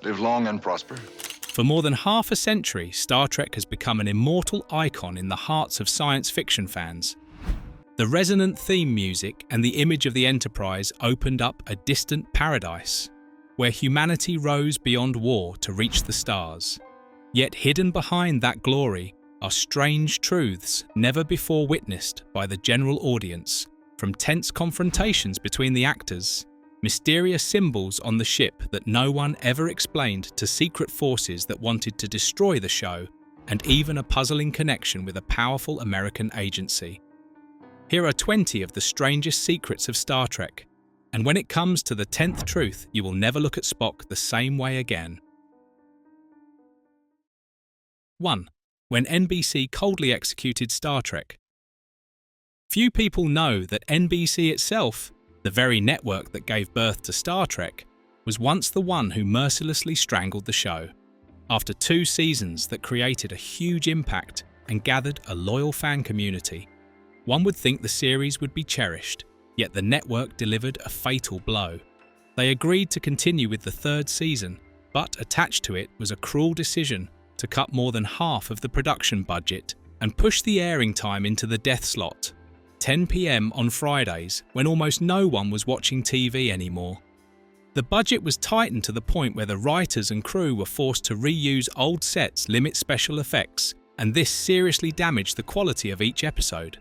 Live long and prosper. For more than half a century, Star Trek has become an immortal icon in the hearts of science fiction fans. The resonant theme music and the image of the Enterprise opened up a distant paradise, where humanity rose beyond war to reach the stars. Yet hidden behind that glory are strange truths never before witnessed by the general audience, from tense confrontations between the actors, mysterious symbols on the ship that no one ever explained to secret forces that wanted to destroy the show, and even a puzzling connection with a powerful American agency. Here are 20 of the strangest secrets of Star Trek, and when it comes to the 10th truth, you will never look at Spock the same way again. 1. When NBC coldly executed Star Trek. Few people know that NBC itself, the very network that gave birth to Star Trek, was once the one who mercilessly strangled the show. After 2 seasons that created a huge impact and gathered a loyal fan community, one would think the series would be cherished, yet the network delivered a fatal blow. They agreed to continue with the 3rd season, but attached to it was a cruel decision to cut more than half of the production budget and push the airing time into the death slot, 10 p.m. on Fridays, when almost no one was watching TV anymore. The budget was tightened to the point where the writers and crew were forced to reuse old sets, limit special effects, and this seriously damaged the quality of each episode.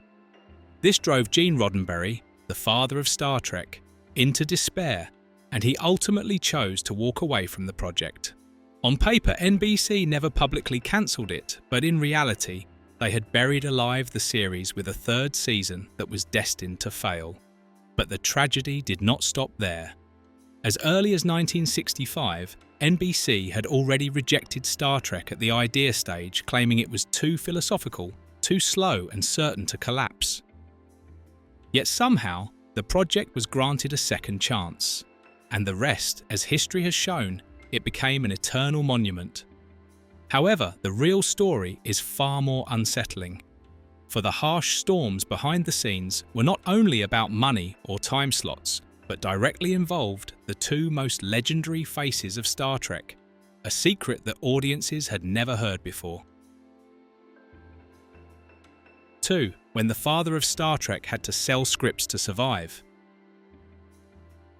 This drove Gene Roddenberry, the father of Star Trek, into despair, and he ultimately chose to walk away from the project. On paper, NBC never publicly cancelled it, but in reality, they had buried alive the series with a 3rd season that was destined to fail. But the tragedy did not stop there. As early as 1965, NBC had already rejected Star Trek at the idea stage, claiming it was too philosophical, too slow and certain to collapse. Yet somehow, the project was granted a second chance. And the rest, as history has shown, it became an eternal monument. However, the real story is far more unsettling. For the harsh storms behind the scenes were not only about money or time slots, but directly involved the 2 most legendary faces of Star Trek, a secret that audiences had never heard before. 2. When the father of Star Trek had to sell scripts to survive.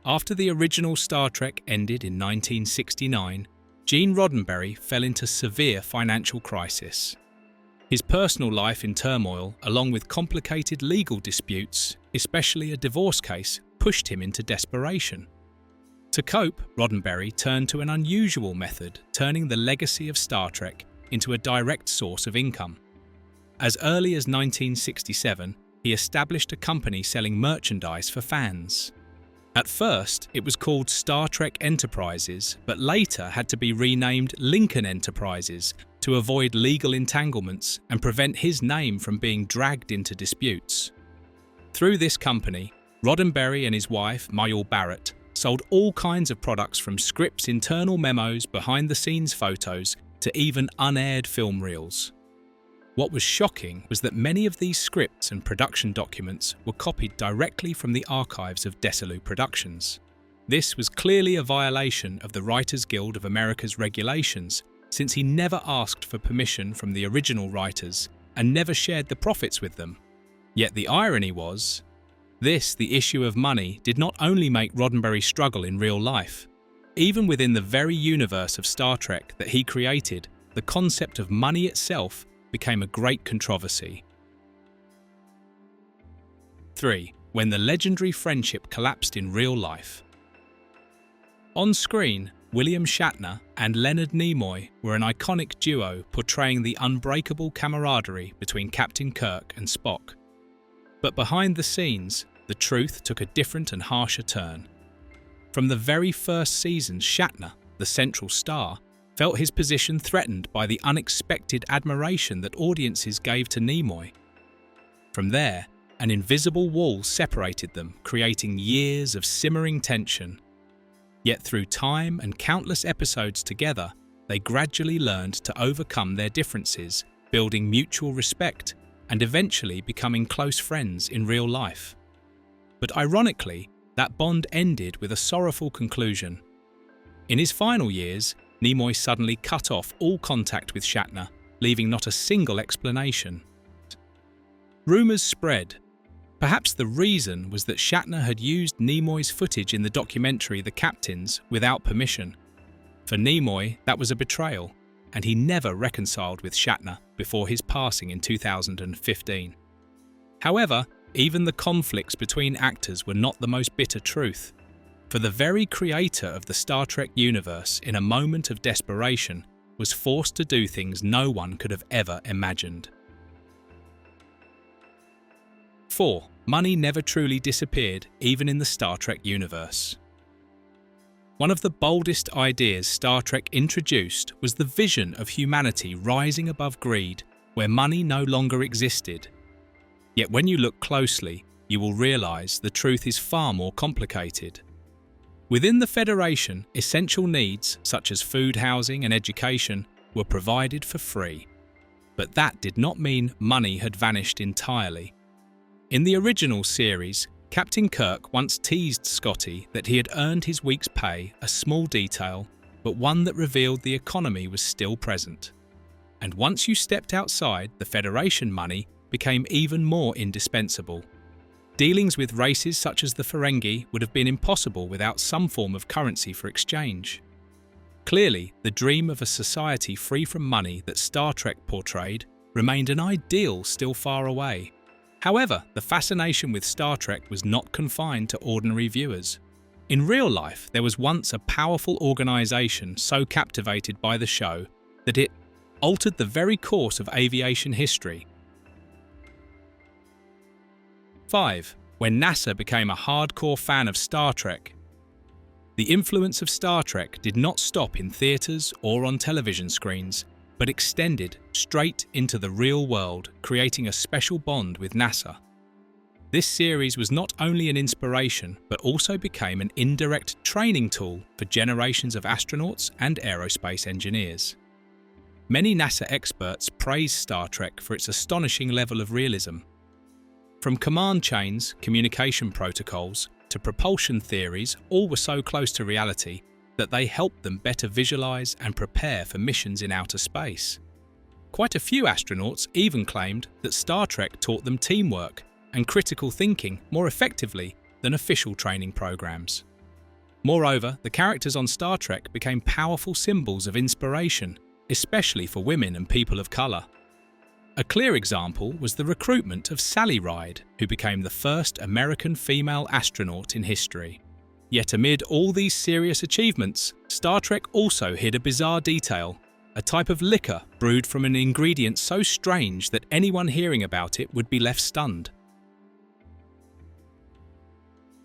After the original Star Trek ended in 1969, Gene Roddenberry fell into severe financial crisis. His personal life in turmoil, along with complicated legal disputes, especially a divorce case, pushed him into desperation. To cope, Roddenberry turned to an unusual method, turning the legacy of Star Trek into a direct source of income. As early as 1967, he established a company selling merchandise for fans. At first, it was called Star Trek Enterprises, but later had to be renamed Lincoln Enterprises to avoid legal entanglements and prevent his name from being dragged into disputes. Through this company, Roddenberry and his wife, Mayul Barrett, sold all kinds of products from scripts, internal memos, behind-the-scenes photos, to even unaired film reels. What was shocking was that many of these scripts and production documents were copied directly from the archives of Desilu Productions. This was clearly a violation of the Writers Guild of America's regulations, since he never asked for permission from the original writers and never shared the profits with them. Yet the irony was, the issue of money, did not only make Roddenberry struggle in real life. Even within the very universe of Star Trek that he created, the concept of money itself became a great controversy. 3. When the legendary friendship collapsed in real life. On screen, William Shatner and Leonard Nimoy were an iconic duo portraying the unbreakable camaraderie between Captain Kirk and Spock. But behind the scenes, the truth took a different and harsher turn. From the very first season, Shatner, the central star, felt his position threatened by the unexpected admiration that audiences gave to Nimoy. From there, an invisible wall separated them, creating years of simmering tension. Yet through time and countless episodes together, they gradually learned to overcome their differences, building mutual respect, and eventually becoming close friends in real life. But ironically, that bond ended with a sorrowful conclusion. In his final years, Nimoy suddenly cut off all contact with Shatner, leaving not a single explanation. Rumours spread. Perhaps the reason was that Shatner had used Nimoy's footage in the documentary The Captains without permission. For Nimoy, that was a betrayal, and he never reconciled with Shatner before his passing in 2015. However, even the conflicts between actors were not the most bitter truth. For the very creator of the Star Trek universe, in a moment of desperation, was forced to do things no one could have ever imagined. 4. Money never truly disappeared, even in the Star Trek universe. One of the boldest ideas Star Trek introduced was the vision of humanity rising above greed, where money no longer existed. Yet when you look closely, you will realize the truth is far more complicated. Within the Federation, essential needs such as food, housing, and education were provided for free. But that did not mean money had vanished entirely. In the original series, Captain Kirk once teased Scotty that he had earned his week's pay, a small detail, but one that revealed the economy was still present. And once you stepped outside, the Federation money became even more indispensable. Dealings with races such as the Ferengi would have been impossible without some form of currency for exchange. Clearly, the dream of a society free from money that Star Trek portrayed remained an ideal still far away. However, the fascination with Star Trek was not confined to ordinary viewers. In real life, there was once a powerful organisation so captivated by the show that it altered the very course of aviation history. 5. When NASA became a hardcore fan of Star Trek. The influence of Star Trek did not stop in theatres or on television screens, but extended straight into the real world, creating a special bond with NASA. This series was not only an inspiration, but also became an indirect training tool for generations of astronauts and aerospace engineers. Many NASA experts praise Star Trek for its astonishing level of realism. From command chains, communication protocols, to propulsion theories, all were so close to reality that they helped them better visualize and prepare for missions in outer space. Quite a few astronauts even claimed that Star Trek taught them teamwork and critical thinking more effectively than official training programs. Moreover, the characters on Star Trek became powerful symbols of inspiration, especially for women and people of color. A clear example was the recruitment of Sally Ride, who became the first American female astronaut in history. Yet amid all these serious achievements, Star Trek also hid a bizarre detail, a type of liquor brewed from an ingredient so strange that anyone hearing about it would be left stunned.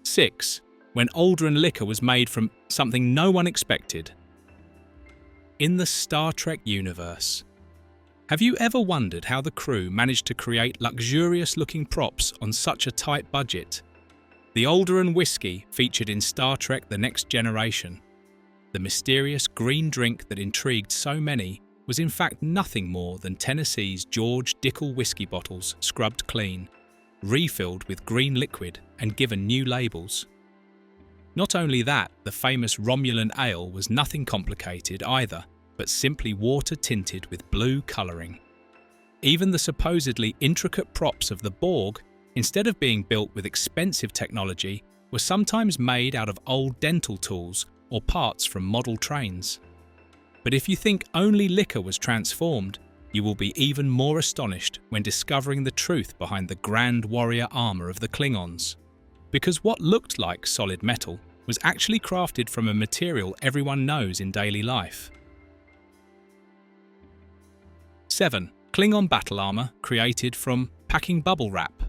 6. When Aldrin liquor was made from something no one expected. In the Star Trek universe, have you ever wondered how the crew managed to create luxurious-looking props on such a tight budget? The Aldrin whiskey featured in Star Trek The Next Generation. The mysterious green drink that intrigued so many was in fact nothing more than Tennessee's George Dickel whiskey bottles scrubbed clean, refilled with green liquid and given new labels. Not only that, the famous Romulan ale was nothing complicated either, but simply water tinted with blue colouring. Even the supposedly intricate props of the Borg, instead of being built with expensive technology, were sometimes made out of old dental tools or parts from model trains. But if you think only liquor was transformed, you will be even more astonished when discovering the truth behind the grand warrior armour of the Klingons. Because what looked like solid metal was actually crafted from a material everyone knows in daily life. 7. Klingon battle armour created from packing bubble wrap.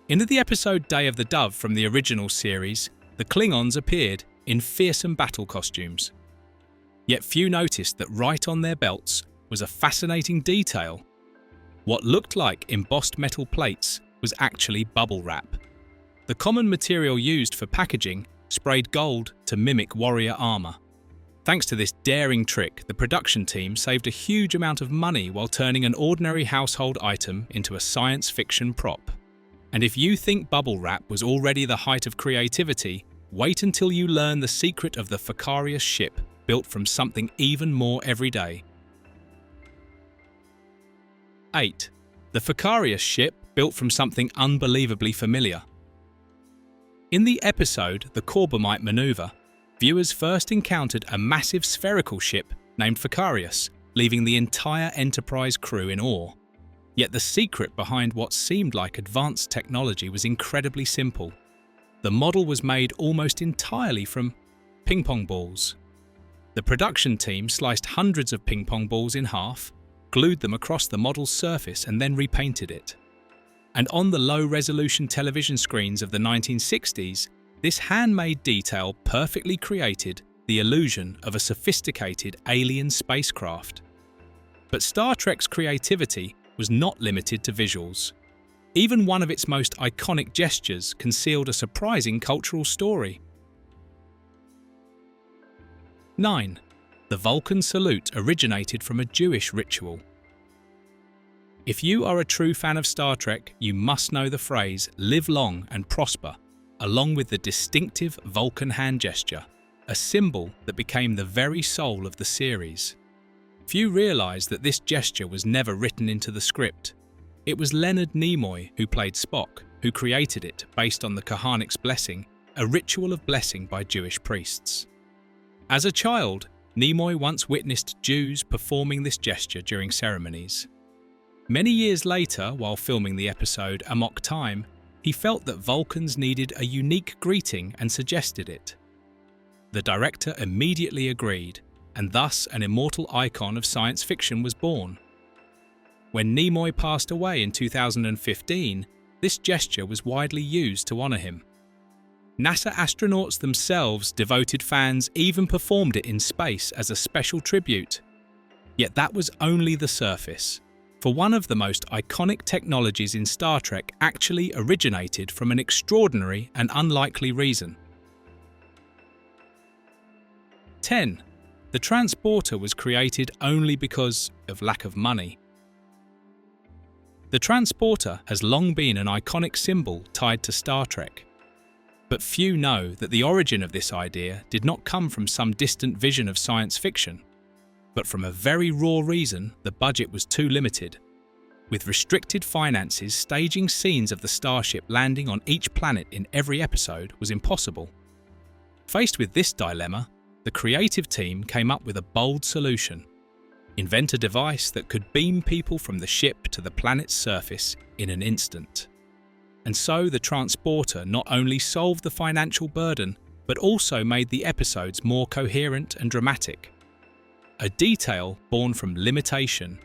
In the episode Day of the Dove from the original series, the Klingons appeared in fearsome battle costumes. Yet few noticed that right on their belts was a fascinating detail. What looked like embossed metal plates was actually bubble wrap. The common material used for packaging sprayed gold to mimic warrior armour. Thanks to this daring trick, the production team saved a huge amount of money while turning an ordinary household item into a science fiction prop. And if you think bubble wrap was already the height of creativity, wait until you learn the secret of the Facarious ship built from something even more everyday. 8. The Vicarious ship built from something unbelievably familiar. In the episode The Corbomite Maneuver, viewers first encountered a massive spherical ship named Vicarious, leaving the entire Enterprise crew in awe. Yet the secret behind what seemed like advanced technology was incredibly simple. The model was made almost entirely from ping-pong balls. The production team sliced hundreds of ping-pong balls in half, glued them across the model's surface and then repainted it. And on the low-resolution television screens of the 1960s, this handmade detail perfectly created the illusion of a sophisticated alien spacecraft. But Star Trek's creativity was not limited to visuals. Even one of its most iconic gestures concealed a surprising cultural story. 9. The Vulcan salute originated from a Jewish ritual. If you are a true fan of Star Trek, you must know the phrase "live long and prosper," along with the distinctive Vulcan hand gesture, a symbol that became the very soul of the series. Few realize that this gesture was never written into the script. It was Leonard Nimoy, who played Spock, who created it based on the Kahanik's blessing, a ritual of blessing by Jewish priests. As a child, Nimoy once witnessed Jews performing this gesture during ceremonies. Many years later, while filming the episode Amok Time, he felt that Vulcans needed a unique greeting and suggested it. The director immediately agreed, and thus an immortal icon of science fiction was born. When Nimoy passed away in 2015, this gesture was widely used to honor him. NASA astronauts themselves, devoted fans, even performed it in space as a special tribute. Yet that was only the surface. For one of the most iconic technologies in Star Trek actually originated from an extraordinary and unlikely reason. 10. The transporter was created only because of lack of money. The transporter has long been an iconic symbol tied to Star Trek. But few know that the origin of this idea did not come from some distant vision of science fiction, but from a very raw reason: the budget was too limited. With restricted finances, staging scenes of the starship landing on each planet in every episode was impossible. Faced with this dilemma, the creative team came up with a bold solution: invent a device that could beam people from the ship to the planet's surface in an instant. And so the transporter not only solved the financial burden, but also made the episodes more coherent and dramatic. A detail born from limitation,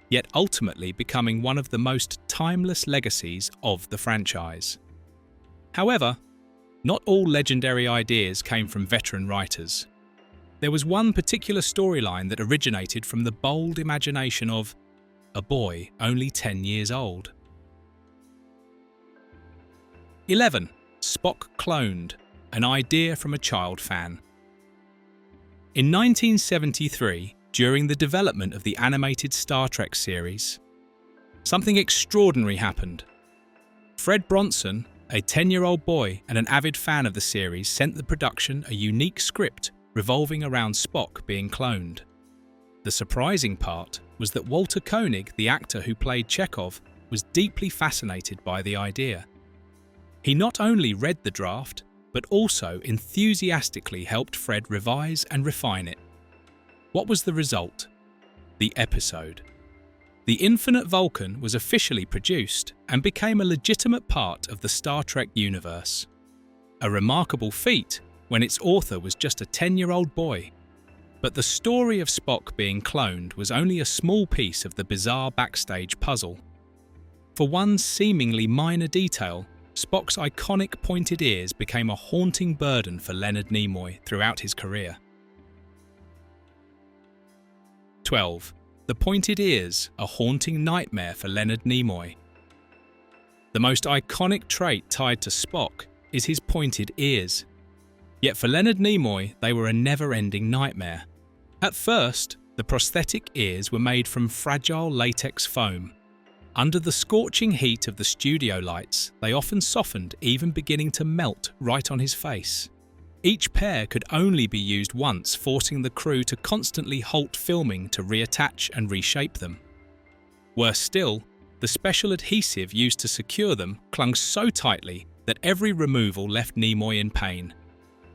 yet ultimately becoming one of the most timeless legacies of the franchise. However, not all legendary ideas came from veteran writers. There was one particular storyline that originated from the bold imagination of a boy only 10 years old. 11. Spock cloned, an idea from a child fan. In 1973, during the development of the animated Star Trek series, something extraordinary happened. Fred Bronson, a 10-year-old boy and an avid fan of the series, sent the production a unique script revolving around Spock being cloned. The surprising part was that Walter Koenig, the actor who played Chekhov, was deeply fascinated by the idea. He not only read the draft, but also enthusiastically helped Fred revise and refine it. What was the result? The episode. The Infinite Vulcan was officially produced and became a legitimate part of the Star Trek universe. A remarkable feat when its author was just a 10-year-old boy. But the story of Spock being cloned was only a small piece of the bizarre backstage puzzle. For one seemingly minor detail, Spock's iconic pointed ears became a haunting burden for Leonard Nimoy throughout his career. 12. The pointed ears, a haunting nightmare for Leonard Nimoy. The most iconic trait tied to Spock is his pointed ears. Yet for Leonard Nimoy, they were a never-ending nightmare. At first, the prosthetic ears were made from fragile latex foam. Under the scorching heat of the studio lights, they often softened, even beginning to melt right on his face. Each pair could only be used once, forcing the crew to constantly halt filming to reattach and reshape them. Worse still, the special adhesive used to secure them clung so tightly that every removal left Nimoy in pain,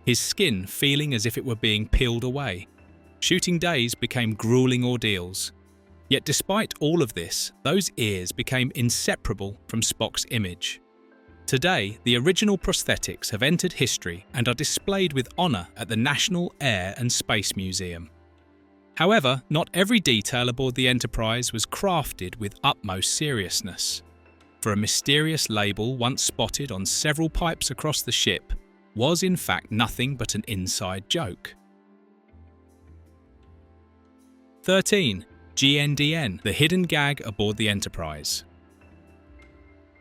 his skin feeling as if it were being peeled away. Shooting days became grueling ordeals. Yet despite all of this, those ears became inseparable from Spock's image. Today, the original prosthetics have entered history and are displayed with honour at the National Air and Space Museum. However, not every detail aboard the Enterprise was crafted with utmost seriousness. For a mysterious label once spotted on several pipes across the ship was in fact nothing but an inside joke. 13. GNDN, the hidden gag aboard the Enterprise.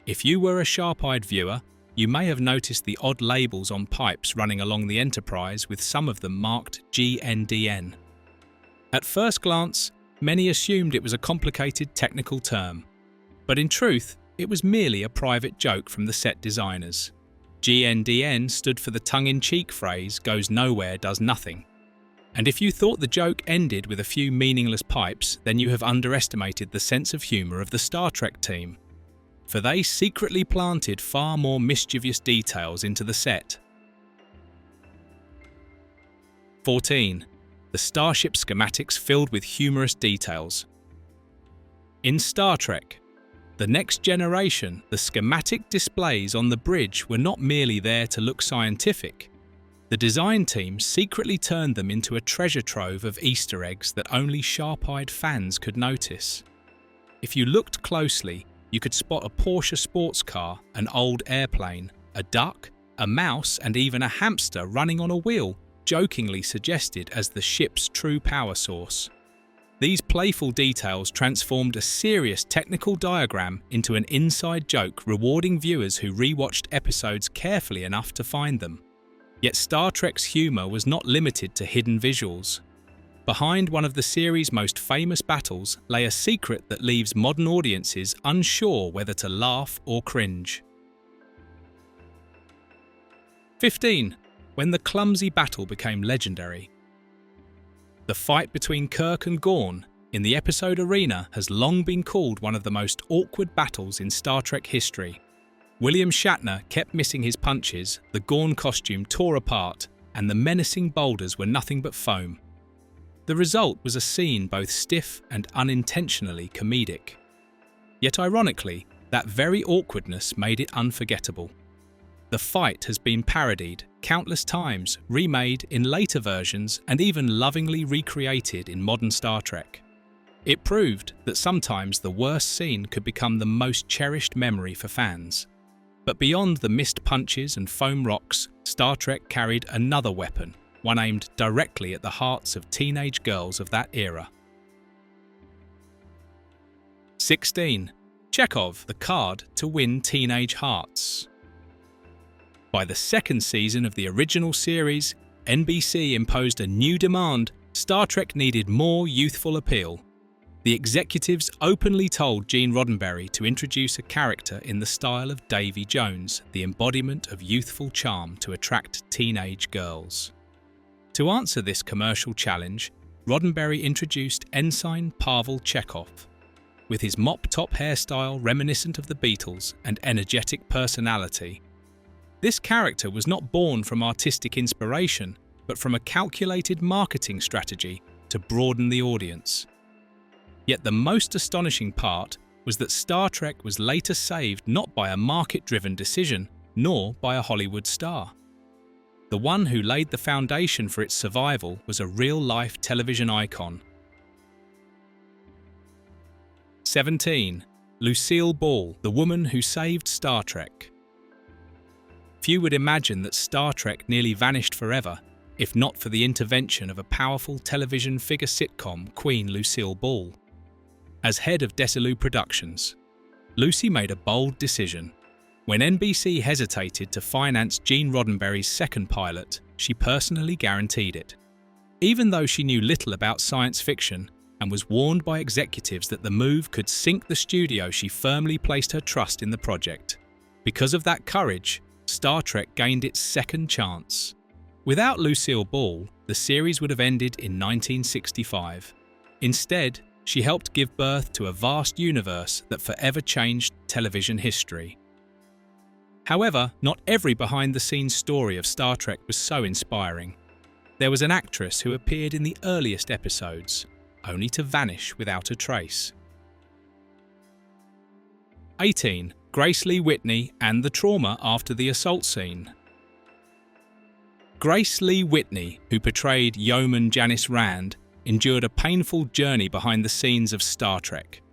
If you were a sharp-eyed viewer, you may have noticed the odd labels on pipes running along the Enterprise, with some of them marked GNDN. At first glance, many assumed it was a complicated technical term, but in truth, it was merely a private joke from the set designers. GNDN stood for the tongue-in-cheek phrase, "goes nowhere, does nothing." And if you thought the joke ended with a few meaningless pipes, then you have underestimated the sense of humour of the Star Trek team. For they secretly planted far more mischievous details into the set. 14. The starship schematics filled with humorous details. In Star Trek: The Next Generation, the schematic displays on the bridge were not merely there to look scientific. The design team secretly turned them into a treasure trove of Easter eggs that only sharp-eyed fans could notice. If you looked closely, you could spot a Porsche sports car, an old airplane, a duck, a mouse, and even a hamster running on a wheel, jokingly suggested as the ship's true power source. These playful details transformed a serious technical diagram into an inside joke, rewarding viewers who rewatched episodes carefully enough to find them. Yet Star Trek's humour was not limited to hidden visuals. Behind one of the series' most famous battles lay a secret that leaves modern audiences unsure whether to laugh or cringe. 15. When the clumsy battle became legendary. The fight between Kirk and Gorn in the episode Arena has long been called one of the most awkward battles in Star Trek history. William Shatner kept missing his punches, the Gorn costume tore apart, and the menacing boulders were nothing but foam. The result was a scene both stiff and unintentionally comedic. Yet ironically, that very awkwardness made it unforgettable. The fight has been parodied countless times, remade in later versions, and even lovingly recreated in modern Star Trek. It proved that sometimes the worst scene could become the most cherished memory for fans. But beyond the missed punches and foam rocks, Star Trek carried another weapon, one aimed directly at the hearts of teenage girls of that era. 16. Chekhov, the card to win teenage hearts. By the second season of the original series, NBC imposed a new demand: Star Trek needed more youthful appeal. The executives openly told Gene Roddenberry to introduce a character in the style of Davy Jones, the embodiment of youthful charm to attract teenage girls. To answer this commercial challenge, Roddenberry introduced Ensign Pavel Chekhov. With his mop-top hairstyle reminiscent of the Beatles and energetic personality, this character was not born from artistic inspiration, but from a calculated marketing strategy to broaden the audience. Yet the most astonishing part was that Star Trek was later saved not by a market-driven decision, nor by a Hollywood star. The one who laid the foundation for its survival was a real-life television icon. 17. Lucille Ball, the woman who saved Star Trek. Few would imagine that Star Trek nearly vanished forever, if not for the intervention of a powerful television figure sitcom, Queen Lucille Ball. As head of Desilu Productions, Lucy made a bold decision. When NBC hesitated to finance Gene Roddenberry's second pilot, she personally guaranteed it. Even though she knew little about science fiction and was warned by executives that the move could sink the studio, she firmly placed her trust in the project. Because of that courage, Star Trek gained its second chance. Without Lucille Ball, the series would have ended in 1965. Instead, she helped give birth to a vast universe that forever changed television history. However, not every behind-the-scenes story of Star Trek was so inspiring. There was an actress who appeared in the earliest episodes, only to vanish without a trace. 18. Grace Lee Whitney and the trauma after the assault scene. Grace Lee Whitney, who portrayed Yeoman Janice Rand, endured a painful journey behind the scenes of Star Trek.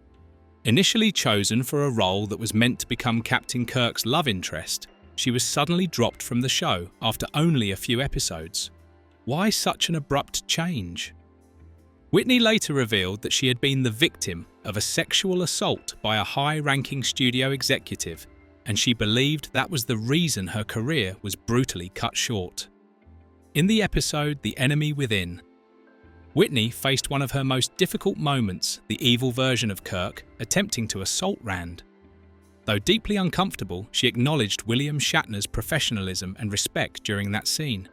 Initially chosen for a role that was meant to become Captain Kirk's love interest, she was suddenly dropped from the show after only a few episodes. Why such an abrupt change? Whitney later revealed that she had been the victim of a sexual assault by a high-ranking studio executive, and she believed that was the reason her career was brutally cut short. In the episode The Enemy Within, Whitney faced one of her most difficult moments, the evil version of Kirk attempting to assault Rand. Though deeply uncomfortable, she acknowledged William Shatner's professionalism and respect during that scene.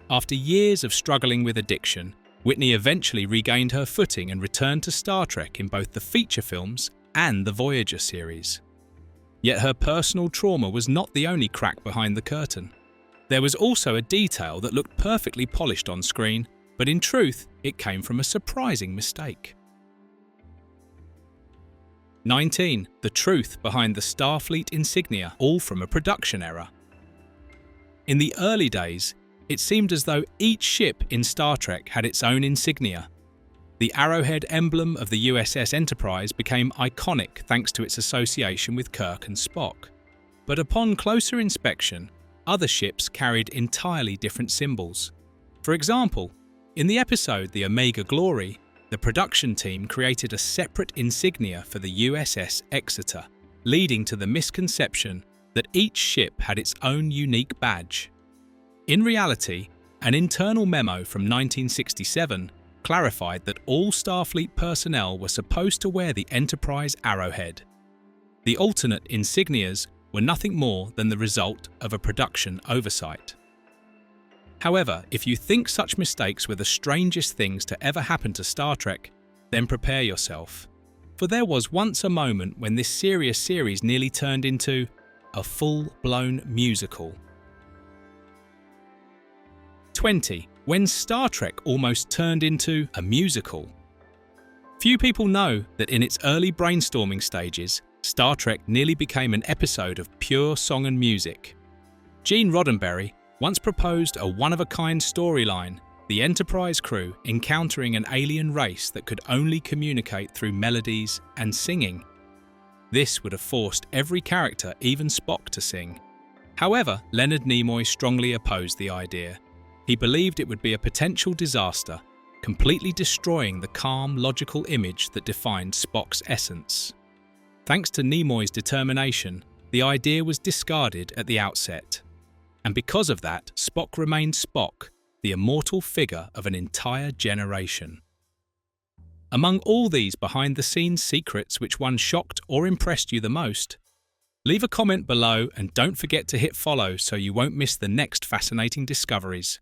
After years of struggling with addiction, Whitney eventually regained her footing and returned to Star Trek in both the feature films and the Voyager series. Yet her personal trauma was not the only crack behind the curtain. There was also a detail that looked perfectly polished on screen, but in truth, it came from a surprising mistake. 19. The truth behind the Starfleet insignia, all from a production error. In the early days, it seemed as though each ship in Star Trek had its own insignia. The arrowhead emblem of the USS Enterprise became iconic thanks to its association with Kirk and Spock. But upon closer inspection, other ships carried entirely different symbols. For example, in the episode The Omega Glory, the production team created a separate insignia for the USS Exeter, leading to the misconception that each ship had its own unique badge. In reality, an internal memo from 1967 clarified that all Starfleet personnel were supposed to wear the Enterprise arrowhead. The alternate insignias were nothing more than the result of a production oversight. However, if you think such mistakes were the strangest things to ever happen to Star Trek, then prepare yourself. For there was once a moment when this serious series nearly turned into a full-blown musical. 20. When Star Trek almost turned into a musical. Few people know that in its early brainstorming stages, Star Trek nearly became an episode of pure song and music. Gene Roddenberry once proposed a one-of-a-kind storyline, the Enterprise crew encountering an alien race that could only communicate through melodies and singing. This would have forced every character, even Spock, to sing. However, Leonard Nimoy strongly opposed the idea. He believed it would be a potential disaster, completely destroying the calm, logical image that defined Spock's essence. Thanks to Nimoy's determination, the idea was discarded at the outset. And because of that, Spock remained Spock, the immortal figure of an entire generation. Among all these behind-the-scenes secrets, which one shocked or impressed you the most? Leave a comment below and don't forget to hit follow so you won't miss the next fascinating discoveries.